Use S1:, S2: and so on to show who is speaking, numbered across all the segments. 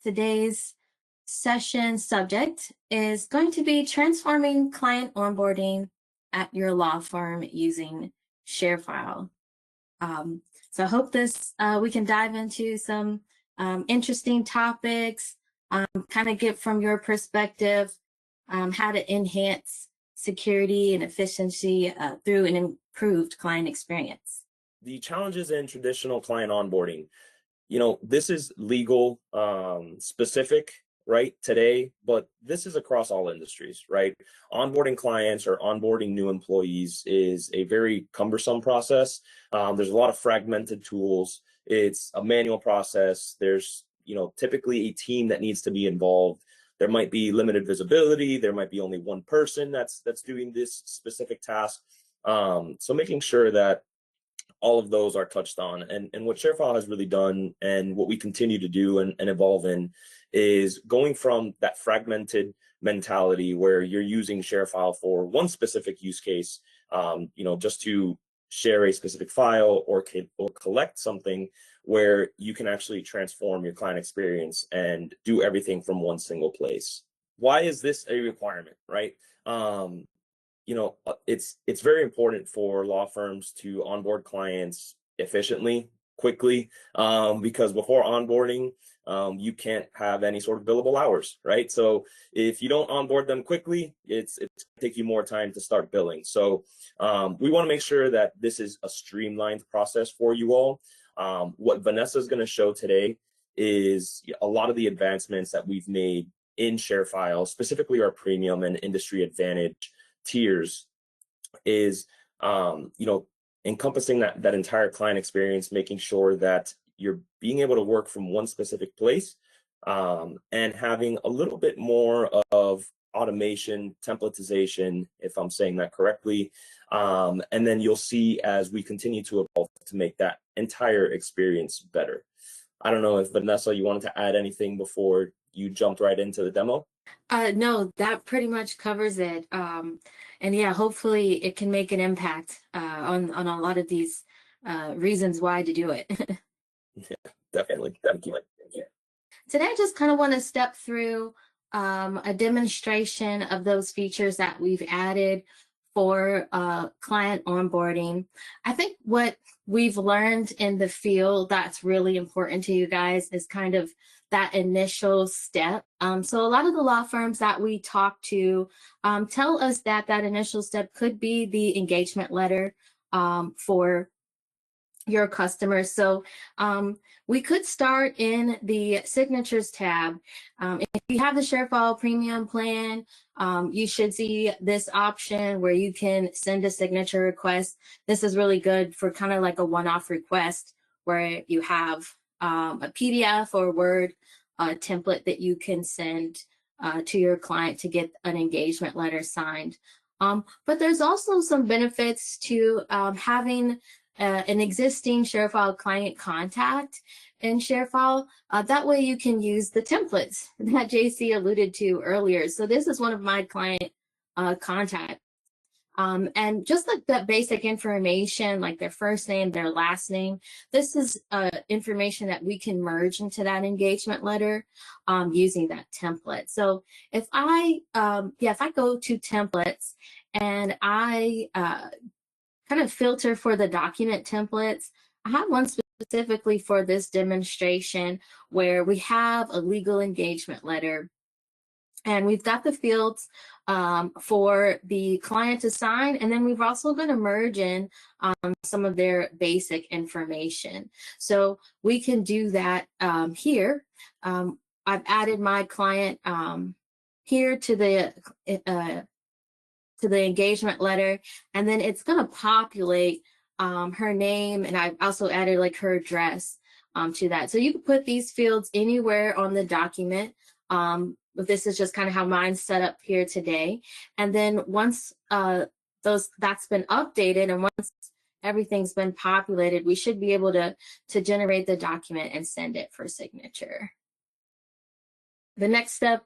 S1: Today's session subject is going to be transforming client onboarding at your law firm using ShareFile. So I hope we can dive into some interesting topics, kind of get from your perspective how to enhance security and efficiency through an improved client experience.
S2: The challenges in traditional client onboarding. This is legal specific, right, today, but this is across all industries, right? Onboarding clients or onboarding new employees is a very cumbersome process. There's a lot of fragmented tools. It's a manual process. There's, typically a team that needs to be involved. There might be limited visibility. There might be only one person that's doing this specific task. So making sure that all of those are touched on. And what ShareFile has really done, and what we continue to do and evolve in, is going from that fragmented mentality where you're using ShareFile for one specific use case, just to share a specific file or collect something, where you can actually transform your client experience and do everything from one single place. Why is this a requirement, right? It's very important for law firms to onboard clients efficiently, quickly, because before onboarding, you can't have any sort of billable hours, right? So if you don't onboard them quickly, it's take you more time to start billing. So we want to make sure that this is a streamlined process for you all. What Vanessa is going to show today is a lot of the advancements that we've made in ShareFile, specifically our premium and industry advantage tiers, is encompassing that entire client experience, making sure that you're being able to work from one specific place, and having a little bit more of automation, templatization, if I'm saying that correctly. And then you'll see as we continue to evolve to make that entire experience better. I don't know if Vanessa, you wanted to add anything before you jumped right into the demo?
S1: No, that pretty much covers it. And yeah, hopefully it can make an impact on a lot of these reasons why to do it.
S2: Yeah, definitely. Thank you.
S1: Today, I just kind of want to step through a demonstration of those features that we've added for client onboarding. I think what we've learned in the field that's really important to you guys is kind of that initial step. So a lot of the law firms that we talk to tell us that initial step could be the engagement letter for your customers. So we could start in the signatures tab. If you have the ShareFile premium plan, you should see this option where you can send a signature request. This is really good for kind of like a one-off request where you have a PDF or Word template that you can send to your client to get an engagement letter signed. But there's also some benefits to having an existing ShareFile client contact in ShareFile. That way you can use the templates that JC alluded to earlier. So this is one of my client contacts. And just like that basic information, like their first name, their last name, this is information that we can merge into that engagement letter using that template. So if I go to templates and I kind of filter for the document templates, I have one specifically for this demonstration where we have a legal engagement letter. And we've got the fields for the client to sign, and then we've also going to merge in some of their basic information. So we can do that here. I've added my client here to the engagement letter, and then it's going to populate her name, and I've also added like her address to that. So you can put these fields anywhere on the document. But this is just kind of how mine's set up here today. And then once that's been updated and once everything's been populated, we should be able to generate the document and send it for signature. The next step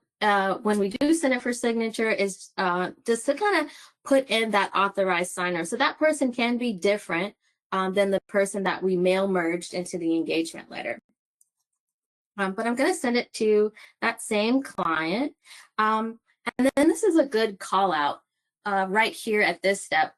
S1: when we do send it for signature is just to kind of put in that authorized signer. So that person can be different than the person that we mail merged into the engagement letter. but I'm going to send it to that same client. And then this is a good call out right here at this step.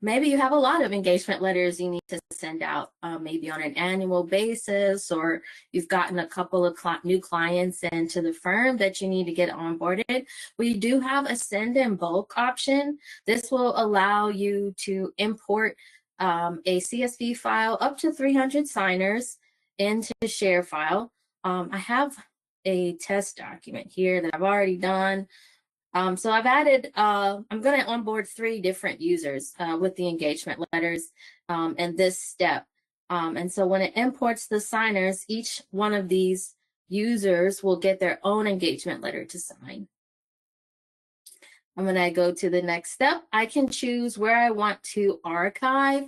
S1: Maybe you have a lot of engagement letters you need to send out, maybe on an annual basis, or you've gotten a couple of new clients into the firm that you need to get onboarded. We do have a send in bulk option. This will allow you to import a CSV file up to 300 signers into ShareFile. I have a test document here that I've already done. So I've added, I'm going to onboard 3 different users with the engagement letters in this step. And so when it imports the signers, each one of these users will get their own engagement letter to sign. I'm going to go to the next step. I can choose where I want to archive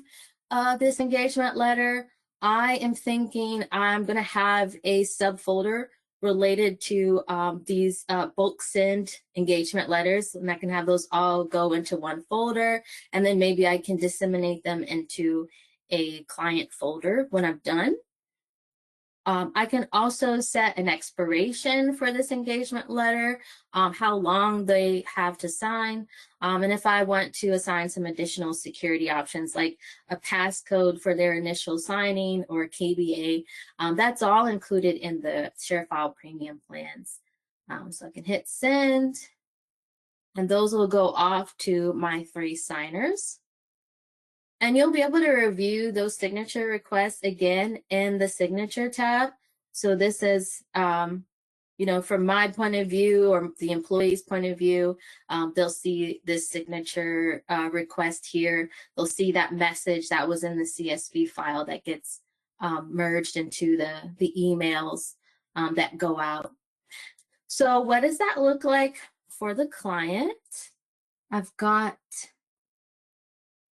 S1: this engagement letter. I am thinking I'm going to have a subfolder related to these bulk send engagement letters, and I can have those all go into one folder, and then maybe I can disseminate them into a client folder when I'm done. I can also set an expiration for this engagement letter, how long they have to sign, and if I want to assign some additional security options like a passcode for their initial signing or KBA, that's all included in the ShareFile premium plans. So I can hit send, and those will go off to my 3 signers. And you'll be able to review those signature requests again in the signature tab. So this is, you know, from my point of view or the employee's point of view, they'll see this signature request here. They'll see that message that was in the CSV file that gets merged into the emails that go out. So what does that look like for the client? I've got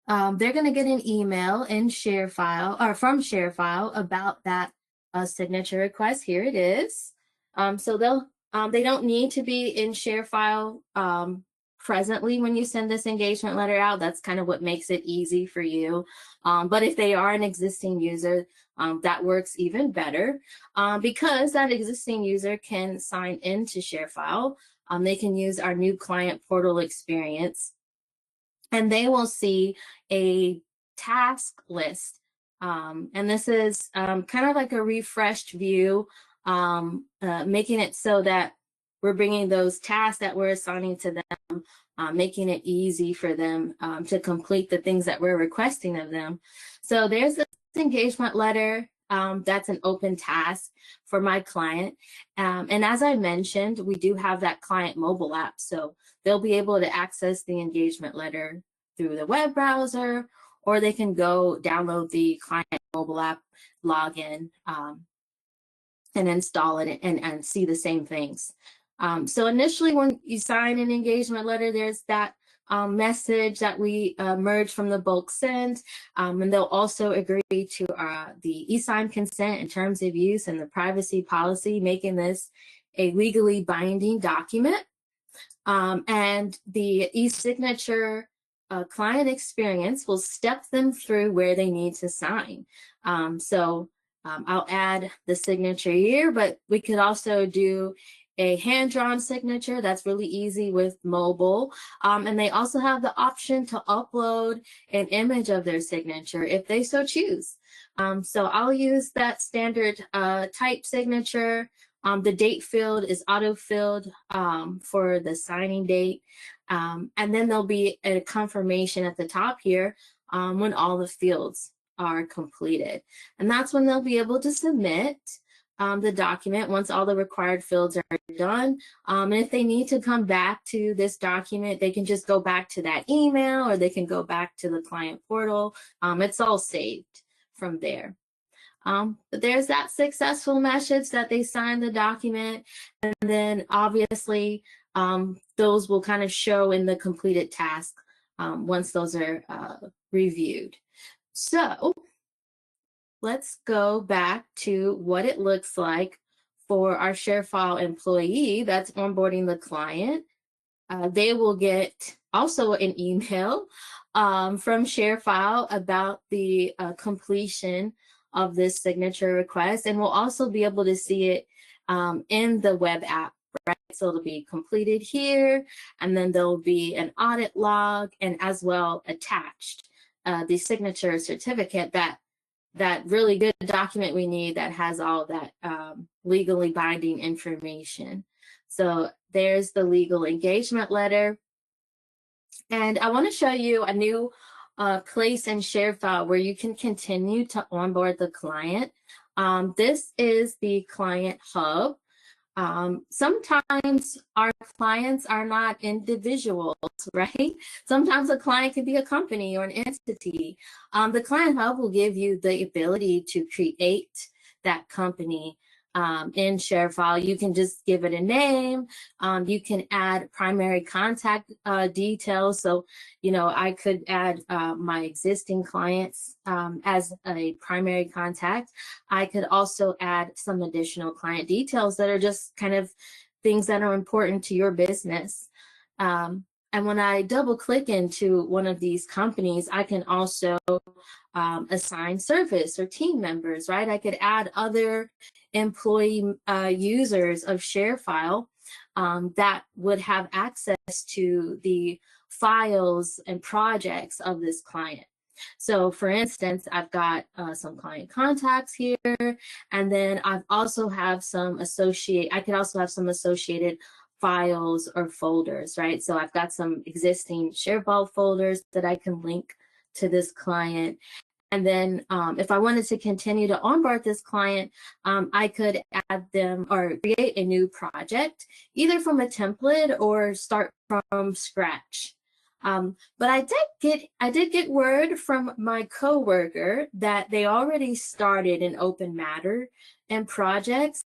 S1: they're going to get an email in ShareFile or from ShareFile about that signature request. Here it is. So they don't need to be in ShareFile presently when you send this engagement letter out. That's kind of what makes it easy for you. But if they are an existing user, that works even better because that existing user can sign into ShareFile. They can use our new client portal experience, and they will see a task list. And this is kind of like a refreshed view, making it so that we're bringing those tasks that we're assigning to them, making it easy for them to complete the things that we're requesting of them. So there's this engagement letter. That's an open task for my client. And as I mentioned, we do have that client mobile app. So they'll be able to access the engagement letter through the web browser, or they can go download the client mobile app, log in, and install it and see the same things. So initially when you sign an engagement letter, there's that message that we merged from the bulk send, and they'll also agree to the e-sign consent and terms of use and the privacy policy, making this a legally binding document. And the e-signature client experience will step them through where they need to sign. I'll add the signature here, but we could also do a hand-drawn signature. That's really easy with mobile. And they also have the option to upload an image of their signature if they so choose. So I'll use that standard type signature. The date field is auto-filled for the signing date. And then there'll be a confirmation at the top here when all the fields are completed. And that's when they'll be able to submit the document once all the required fields are done. And if they need to come back to this document, they can just go back to that email, or they can go back to the client portal. It's all saved from there. But there's that successful message that they signed the document, and then obviously those will kind of show in the completed task once those are reviewed. So let's go back to what it looks like for our ShareFile employee that's onboarding the client. They will get also an email from ShareFile about the completion of this signature request, and we'll also be able to see it in the web app, right? So it'll be completed here, and then there'll be an audit log, and as well attached the signature certificate, that really good document we need that has all that legally binding information. So there's the legal engagement letter. And I want to show you a new place in ShareFile where you can continue to onboard the client. This is the client hub. Sometimes our clients are not individuals, right? Sometimes a client can be a company or an entity. The Client Hub will give you the ability to create that company in ShareFile. You can just give it a name. You can add primary contact details. So, you know, I could add my existing clients as a primary contact. I could also add some additional client details that are just kind of things that are important to your business. And when I double click into one of these companies, I can also assign service or team members, right? I could add other employee users of ShareFile that would have access to the files and projects of this client. So for instance, I've got some client contacts here, and then I also have some associated files or folders, right? So I've got some existing ShareFile folders that I can link to this client. And then if I wanted to continue to onboard this client, I could add them or create a new project, either from a template or start from scratch. But I did get word from my coworker that they already started an open matter and projects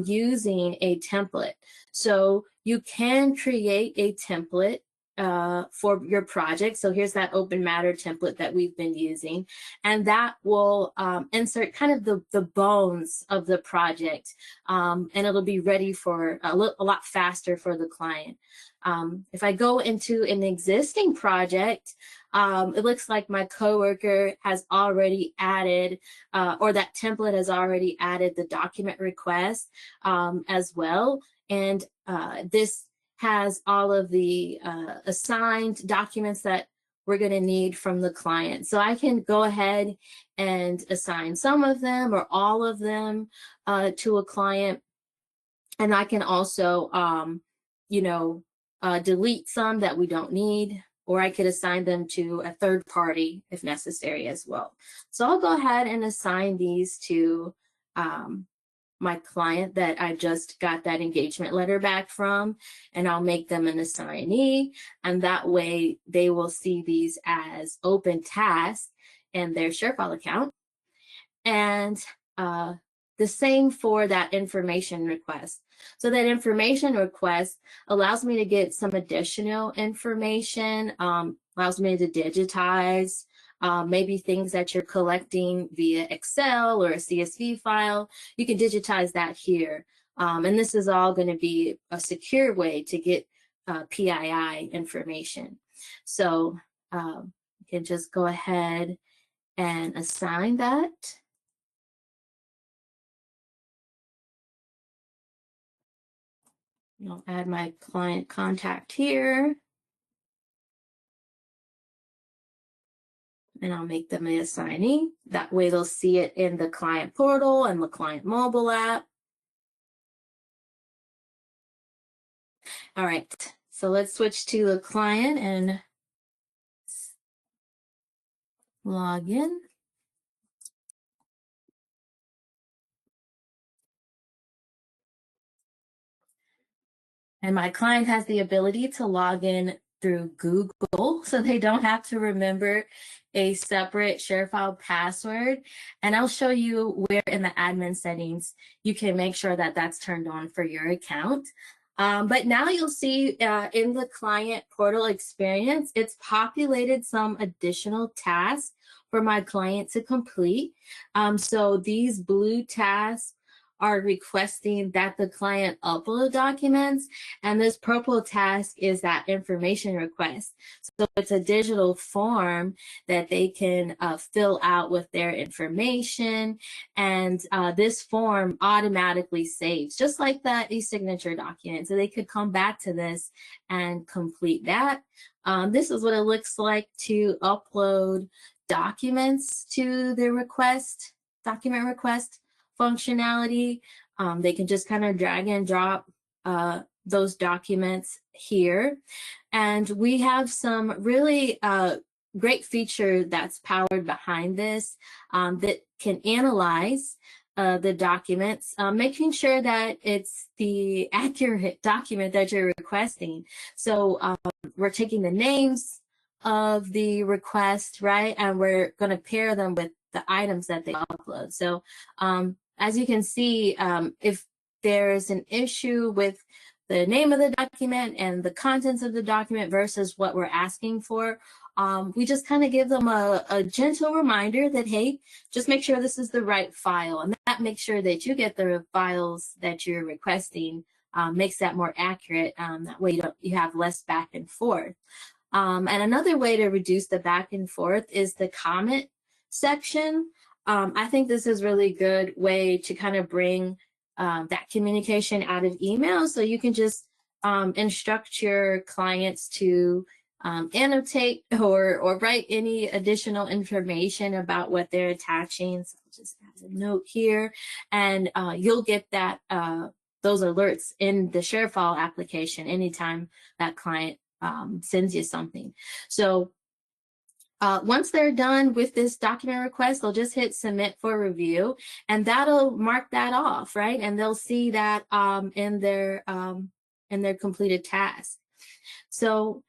S1: using a template. So you can create a template for your project. So here's that open matter template that we've been using, and that will insert kind of the bones of the project, and it'll be ready for a lot faster for the client. If I go into an existing project, it looks like my coworker has already added, or that template has already added the document request as well. And this has all of the assigned documents that we're going to need from the client. So I can go ahead and assign some of them or all of them to a client. And I can also, delete some that we don't need, or I could assign them to a third party if necessary as well. So I'll go ahead and assign these to my client that I just got that engagement letter back from, and I'll make them an assignee, and that way they will see these as open tasks in their ShareFile account. And the same for that information request. So that information request allows me to get some additional information, allows me to digitize maybe things that you're collecting via Excel or a CSV file. You can digitize that here. And this is all going to be a secure way to get PII information. So you can just go ahead and assign that. I'll add my client contact here. And I'll make them an assignee. That way they'll see it in the client portal and the client mobile app. All right, so let's switch to the client and log in. And my client has the ability to log in through Google, so they don't have to remember a separate ShareFile password. And I'll show you where in the admin settings you can make sure that that's turned on for your account. But now you'll see in the client portal experience, it's populated some additional tasks for my client to complete. So these blue tasks are requesting that the client upload documents, and this purple task is that information request. So it's a digital form that they can fill out with their information, and this form automatically saves, just like that e-signature document. So they could come back to this and complete that. This is what it looks like to upload documents to the document request functionality. They can just kind of drag and drop those documents here. And we have some really great feature that's powered behind this that can analyze the documents, making sure that it's the accurate document that you're requesting. So we're taking the names of the request, right? And we're going to pair them with the items that they upload. So as you can see, if there's an issue with the name of the document and the contents of the document versus what we're asking for, we just kind of give them a gentle reminder that, hey, just make sure this is the right file, and that makes sure that you get the files that you're requesting, makes that more accurate. That way you have less back and forth. And another way to reduce the back and forth is the comment section. I think this is really good way to kind of bring that communication out of email. So you can just instruct your clients to annotate or write any additional information about what they're attaching. So I'll just add a note here, and you'll get that those alerts in the ShareFile application anytime that client sends you something. So once they're done with this document request, they'll just hit submit for review, and that'll mark that off, right? And they'll see that in their completed task. So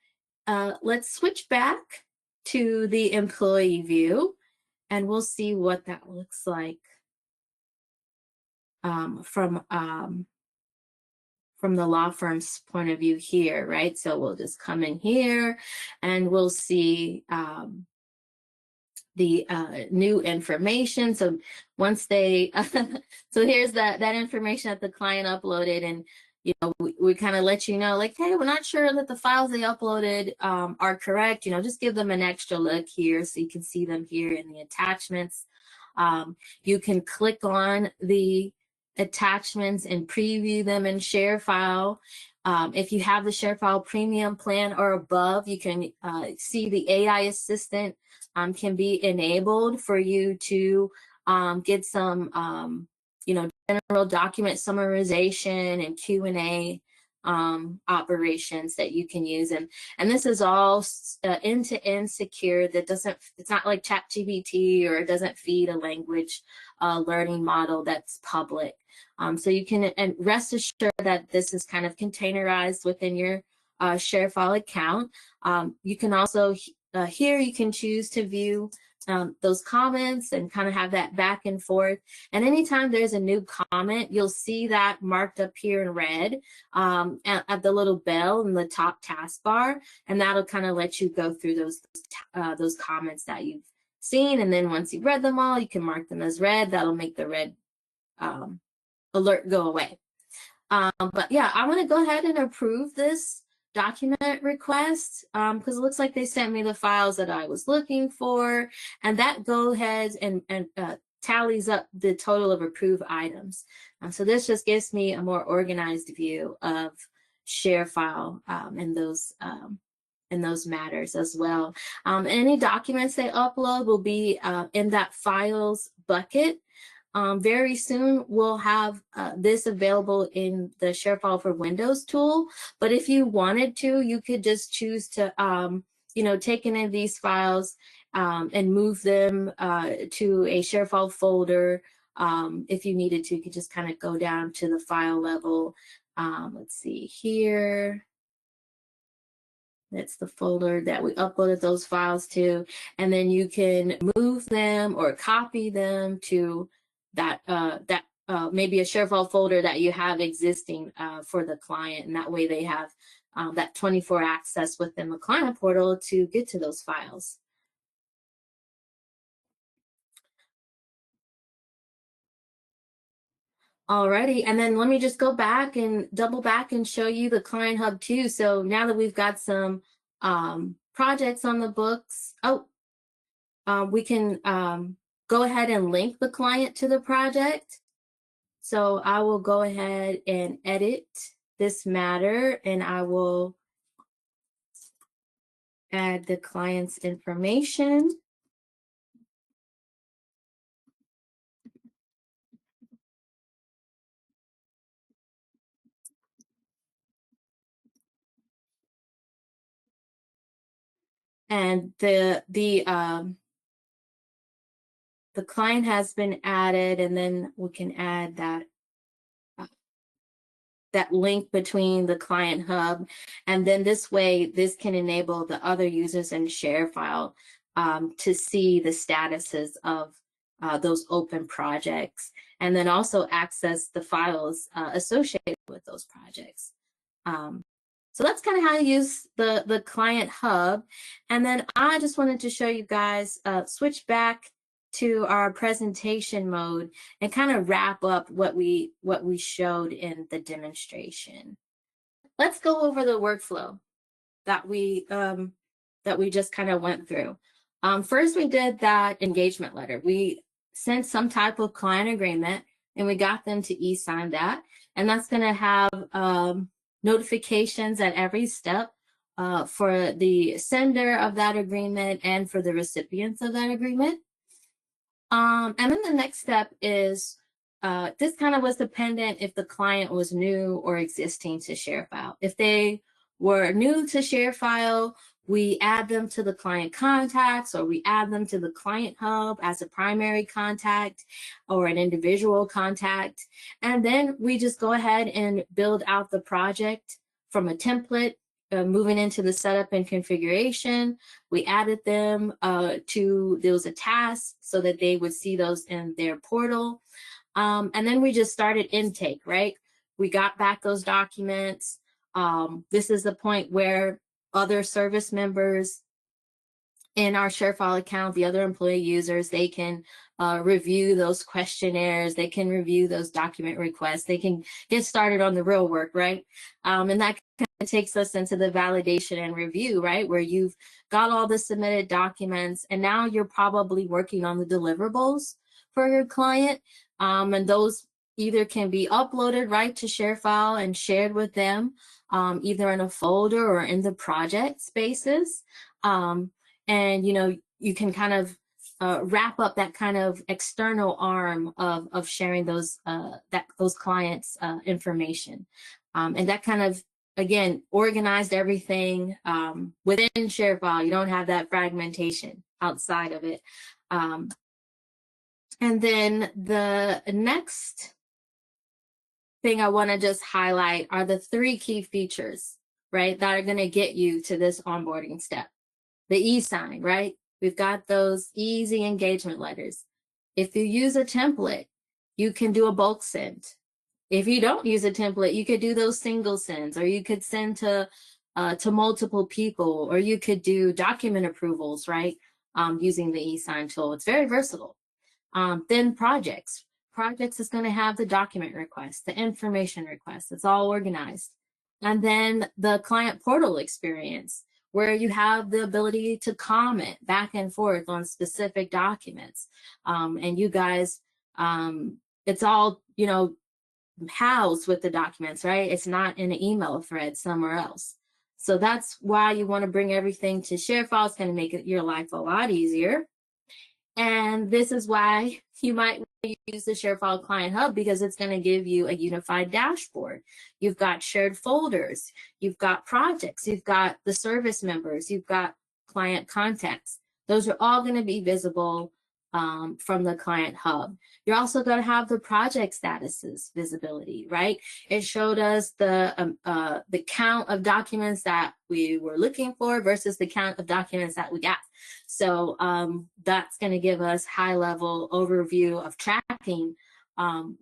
S1: let's switch back to the employee view, and we'll see what that looks like from the law firm's point of view here, right? So we'll just come in here and we'll see the new information. So once they, so here's that information that the client uploaded, and you know, we kind of let you know, like, hey, we're not sure that the files they uploaded are correct. You know, just give them an extra look here so you can see them here in the attachments. You can click on the attachments and preview them in ShareFile. If you have the ShareFile Premium plan or above, you can see the AI assistant can be enabled for you to get some, you know, general document summarization and Q&A operations that you can use, and this is all end-to-end secure. That doesn't, it's not like ChatGPT, or it doesn't feed a language learning model that's public. So you can, and rest assured that this is kind of containerized within your ShareFile account. You can also here you can choose to view those comments and kind of have that back and forth. And anytime there's a new comment, you'll see that marked up here in red at the little bell in the top taskbar, and that'll kind of let you go through those comments that you've seen. And then once you've read them all, you can mark them as read. That'll make the red alert go away. But yeah, I'm going to go ahead and approve this document request because it looks like they sent me the files that I was looking for, and that go ahead and tallies up the total of approved items. So this just gives me a more organized view of ShareFile in those matters as well. Any documents they upload will be in that files bucket. Very soon we'll have this available in the ShareFile for Windows tool, but if you wanted to, you could just choose to you know, take any of these files and move them to a ShareFile folder. If you needed to, you could just kind of go down to the file level. Let's see here. That's the folder that we uploaded those files to, and then you can move them or copy them to that maybe a ShareFile folder that you have existing for the client, and that way they have that 24 access within the client portal to get to those files. Alrighty, and then let me just go back and double back and show you the Client Hub too. So now that we've got some projects on the books, we can go ahead and link the client to the project. So I will go ahead and edit this matter, and I will add the client's information. And the client has been added, and then we can add that link between the Client Hub, and then this way, this can enable the other users in ShareFile to see the statuses of those open projects, and then also access the files associated with those projects. So that's kind of how you use the Client Hub. And then I just wanted to show you guys, switch back to our presentation mode and kind of wrap up what we showed in the demonstration. Let's go over the workflow that we just kind of went through. First, we did that engagement letter. We sent some type of client agreement, and we got them to e-sign that. And that's going to have notifications at every step for the sender of that agreement and for the recipients of that agreement. And then the next step is, this kind of was dependent if the client was new or existing to ShareFile. If they were new to ShareFile, we add them to the client contacts, or we add them to the Client Hub as a primary contact or an individual contact. And then we just go ahead and build out the project from a template. Moving into the setup and configuration, we added them to, there was a task so that they would see those in their portal. And then we just started intake, right? We got back those documents. This is the point where other service members in our ShareFile account, the other employee users, they can review those questionnaires, they can review those document requests, they can get started on the real work, right? And that kind of takes us into the validation and review, right? Where you've got all the submitted documents, and now you're probably working on the deliverables for your client. And those either can be uploaded right to ShareFile and shared with them, either in a folder or in the project spaces. And you can kind of wrap up that kind of external arm of sharing those clients' information, and that kind of, again, organized everything within ShareFile. You don't have that fragmentation outside of it. And then the next thing I want to just highlight are the 3 key features, right, that are going to get you to this onboarding step. The e-sign, right? We've got those easy engagement letters. If you use a template, you can do a bulk send. If you don't use a template, you could do those single sends, or you could send to multiple people, or you could do document approvals, right? Using the e-sign tool. It's very versatile. Then projects. Projects is going to have the document request, the information request. It's all organized. And then the client portal experience, where you have the ability to comment back and forth on specific documents. And you guys, it's all, housed with the documents, right? It's not in an email thread somewhere else. So that's why you want to bring everything to ShareFile. It's going to make your life a lot easier. And this is why you might use the ShareFile Client Hub, because it's going to give you a unified dashboard. You've got shared folders, you've got projects, you've got the service members, you've got client contacts. Those are all going to be visible from the Client Hub. You're also going to have the project statuses visibility, right? It showed us the count of documents that we were looking for versus the count of documents that we got. So that's going to give us high-level overview of tracking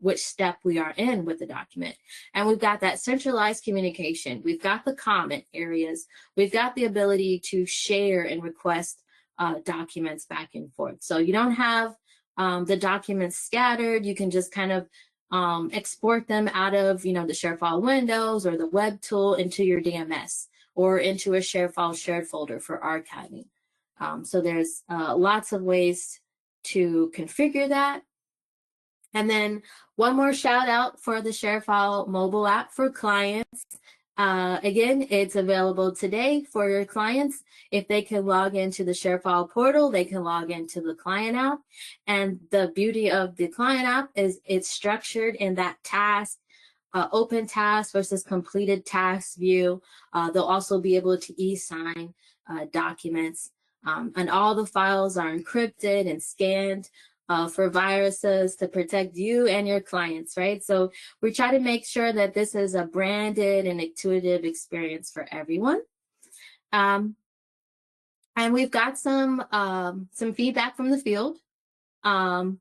S1: which step we are in with the document. And we've got that centralized communication. We've got the comment areas. We've got the ability to share and request documents back and forth. So you don't have the documents scattered. You can just kind of export them out of, the ShareFile windows or the web tool into your DMS or into a ShareFile shared folder for archiving. So there's lots of ways to configure that. And then one more shout out for the ShareFile mobile app for clients. Again, it's available today for your clients. If they can log into the ShareFile portal, they can log into the client app. And the beauty of the client app is it's structured in that task, open task versus completed task view. They'll also be able to e-sign documents. And all the files are encrypted and scanned for viruses to protect you and your clients, right? So we try to make sure that this is a branded and intuitive experience for everyone. And we've got some feedback from the field. From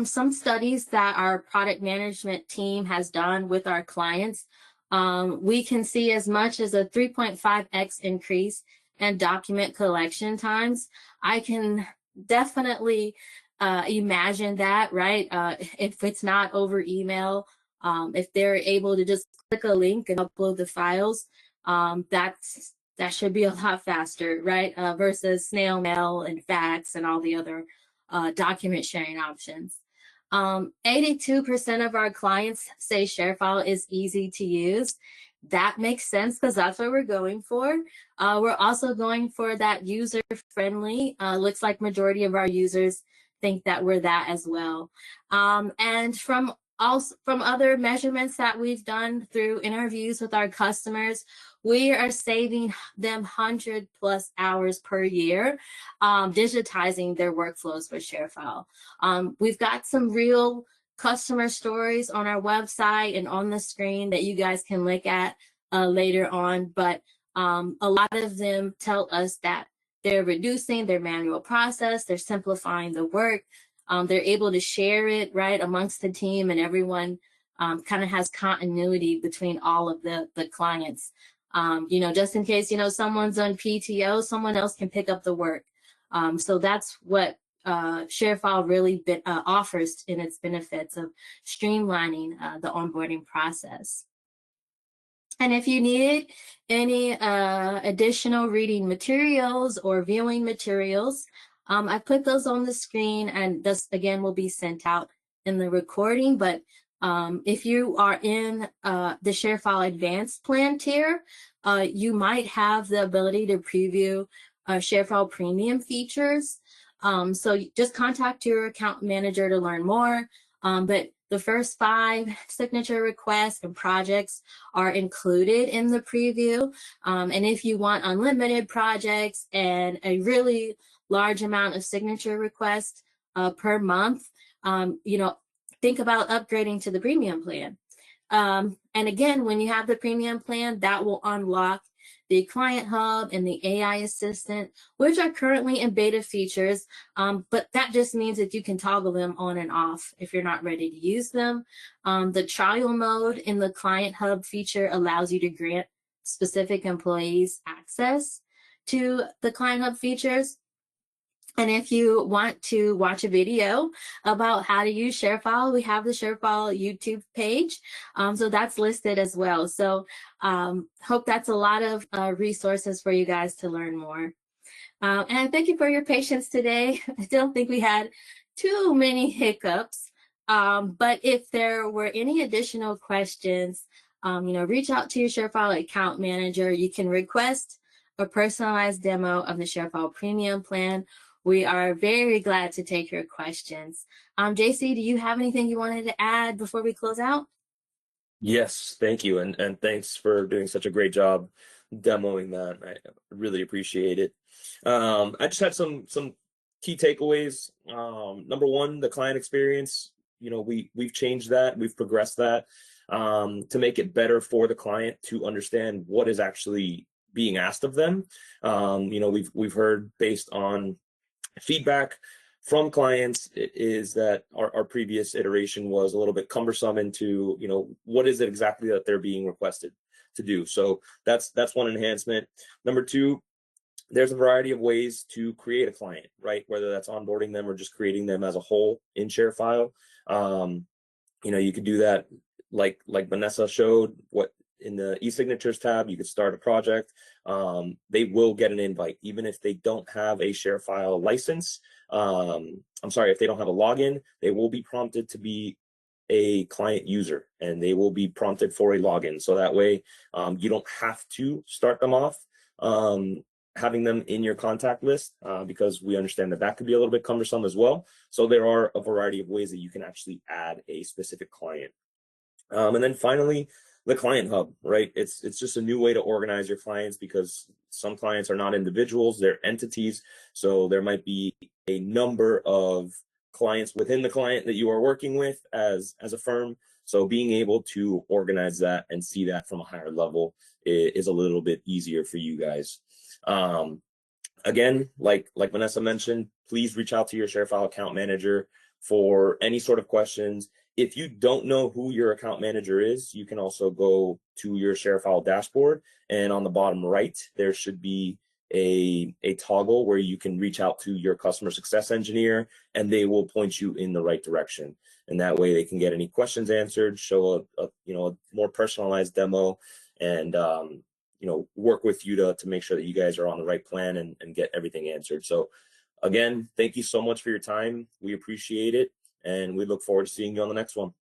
S1: some studies that our product management team has done with our clients, we can see as much as a 3.5x increase in document collection times. I can definitely imagine that, right? If it's not over email, if they're able to just click a link and upload the files, that should be a lot faster, right? Versus snail mail and fax and all the other document sharing options. 82% of our clients say ShareFile is easy to use. That makes sense because that's what we're going for. We're also going for that user-friendly. Looks like majority of our users think that we're that as well. And from other measurements that we've done through interviews with our customers, we are saving them 100+ hours per year digitizing their workflows for ShareFile. We've got some real customer stories on our website and on the screen that you guys can look at later on, but a lot of them tell us that they're reducing their manual process, they're simplifying the work, they're able to share it right amongst the team, and everyone kind of has continuity between all of the clients. Just in case, someone's on PTO, someone else can pick up the work. So that's what ShareFile really offers in its benefits of streamlining the onboarding process. And if you needed any additional reading materials or viewing materials, I put those on the screen, and this again will be sent out in the recording. But if you are in the ShareFile Advanced plan tier, you might have the ability to preview ShareFile Premium features. So just contact your account manager to learn more. But the first 5 signature requests and projects are included in the preview. And if you want unlimited projects and a really large amount of signature requests per month, think about upgrading to the premium plan. And again, when you have the premium plan, that will unlock the Client Hub and the AI Assistant, which are currently in beta features, but that just means that you can toggle them on and off if you're not ready to use them. The trial mode in the Client Hub feature allows you to grant specific employees access to the Client Hub features. And if you want to watch a video about how to use ShareFile, we have the ShareFile YouTube page. So that's listed as well. So hope that's a lot of resources for you guys to learn more. And thank you for your patience today. I don't think we had too many hiccups. But if there were any additional questions, reach out to your ShareFile account manager. You can request a personalized demo of the ShareFile Premium plan. We are very glad to take your questions. JC, do you have anything you wanted to add before we close out?
S2: Yes, thank you. And thanks for doing such a great job demoing that. I really appreciate it. I just had some key takeaways. Number one, the client experience. We've changed that, we've progressed that to make it better for the client to understand what is actually being asked of them. We've heard based on feedback from clients is that our previous iteration was a little bit cumbersome into, what is it exactly that they're being requested to do. So that's one enhancement. Number two, there's a variety of ways to create a client, right? Whether that's onboarding them or just creating them as a whole in ShareFile. You could do that like Vanessa showed, what in the e-signatures tab, you could start a project. They will get an invite, even if they don't have a ShareFile license. I'm sorry, if they don't have a login, they will be prompted to be a client user, and they will be prompted for a login. So that way, you don't have to start them off having them in your contact list, because we understand that that could be a little bit cumbersome as well. So there are a variety of ways that you can actually add a specific client. And then finally, the client hub, right? It's just a new way to organize your clients, because some clients are not individuals, they're entities. So there might be a number of clients within the client that you are working with as a firm. So being able to organize that and see that from a higher level is a little bit easier for you guys. Again, like Vanessa mentioned, please reach out to your ShareFile account manager for any sort of questions. If you don't know who your account manager is, you can also go to your ShareFile dashboard, and on the bottom right, there should be a toggle where you can reach out to your customer success engineer, and they will point you in the right direction. And that way they can get any questions answered, show a more personalized demo, and work with you to make sure that you guys are on the right plan and get everything answered. So again, thank you so much for your time. We appreciate it, and we look forward to seeing you on the next one.